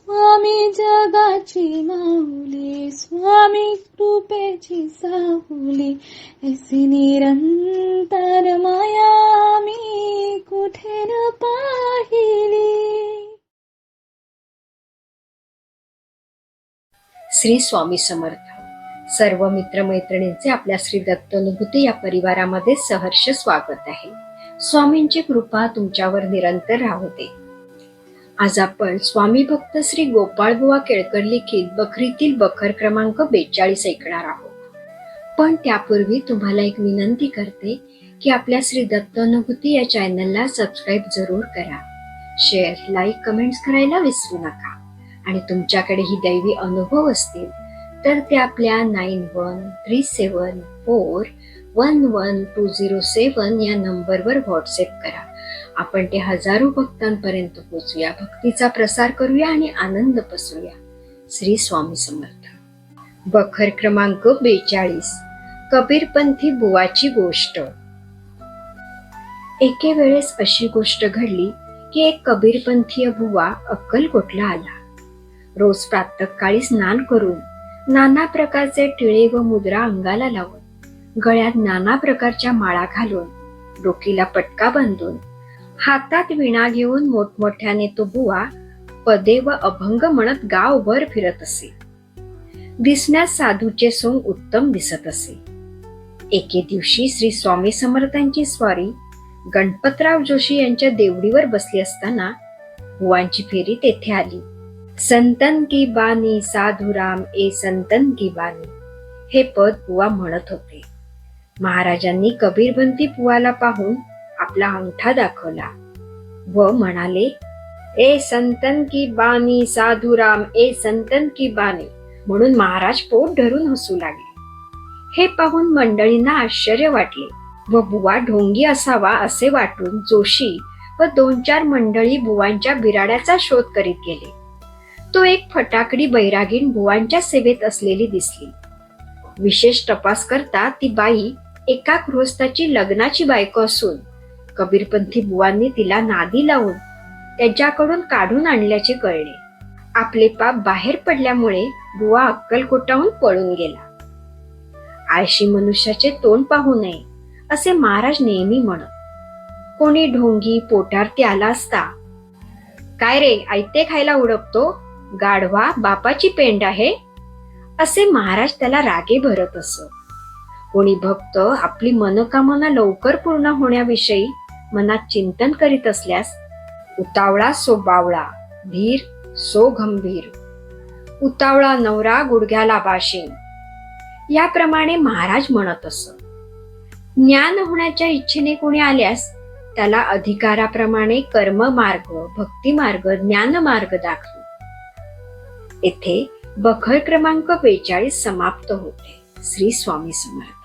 स्वामी जगाची माऊली, स्वामी कृपेची साहुली, ऐसी निरंतर माया मी कुठे न पाहिली. श्री स्वामी समर्थ. सर्व मित्रमैत्रिणींचे आपल्या श्री दत्तानुभूती या परिवारामध्ये सहर्ष स्वागत आहे. स्वामींची कृपा तुमच्यावर निरंतर राहू दे. आज आपण स्वामी भक्त श्री गोपाळबुवा केळकर लिखित बखरीतील बखर क्रमांक 42 ऐकणार आहोत. पण त्यापूर्वी तुम्हाला एक विनंती करते की आपल्या श्री दत्तानुभूती या चॅनलला सबस्क्राईब जरूर करा. शेअर, लाईक, कमेंट्स करायला विसरू नका. आणि तुमच्याकडे ही दैवी अनुभव असतील तर ते आपल्या 9137411207 या नंबरवर व्हॉट्सअप करा. आपण ते हजारो भक्तांपर्यंत पोहोचूया, भक्तीचा प्रसार करूया आणि आनंद पसरूया. श्री स्वामी समर्थ. बखर क्रमांक 42. कबीरपंथी बुवाची गोष्ट. एके वेळेस अशी गोष्ट घडली की एक कबीरपंथीय बुवा अक्कलकोटला आला. रोज प्रातःकाळी स्नान करून नाना प्रकारचे टिळे व मुद्रा अंगाला लावून, गळ्यात नाना प्रकारच्या माळा घालून, डोकीला पटका बांधून, हातात विणा घेऊन मोठमोठ्याने तो बुवा पदे व अभंग म्हणत गावभर फिरत असे. दिसण्यास साधूचे सोंग उत्तम दिसत असे. एके दिवशी श्री स्वामी समर्थांची स्वारी गणपतराव जोशी यांच्या देवडीवर बसली असताना बुवांची फेरी तेथे आली. संतन की बानी साधुराम ए संतन की बानी, हे पद बुवा म्हणत होते. महाराजांनी कबीरपंथी बुवाला पाहून आपला अंगठा दाखवला व म्हणाले, ए संतन की बानी साधुराम ए संतन की बानी, म्हणून महाराज पोट धरून हसू लागले. हे पाहून मंडळींना आश्चर्य वाटले व बुवा ढोंगी असावा असे वाटून जोशी व 2-4 मंडळी बुवांच्या बिराड्याचा शोध करीत गेले. तो एक फटाकडी बैरागीण बुवांच्या सेवेत असलेली दिसली. विशेष तपास करता ती बाई एका गृहस्थाची लग्नाची बायको असून कबीरपंथी बुवांनी तिला नादी लावून त्यांच्याकडून काढून आणल्याचे कळले. आपले पाप बाहेर पडल्यामुळे बुवा अक्कलकोटाहून पळून गेला. आळशी मनुष्याचे तोंड पाहू नये असे महाराज नेहमी म्हणत. कोणी ढोंगी पोटारती आला असता, काय रे आयते खायला उडकतो, गाढवा बापाची पेंड आहे, असे महाराज त्याला रागे भरत असत. कोणी भक्त आपली मनोकामना लवकर पूर्ण होण्याविषयी मनात चिंतन करीत असल्यास, उतावळा सो बावळा, धीर सो गंभीर, उतावळा नवरा गुडघ्याला बाशिंग, याप्रमाणे महाराज म्हणत असत. ज्ञान होण्याच्या इच्छेने कोणी आल्यास त्याला अधिकाराप्रमाणे कर्म मार्ग, भक्ती मार्ग, ज्ञान मार्ग दाखवी. येथे बखर क्रमांक 42 समाप्त होते. श्री स्वामी समर्थ.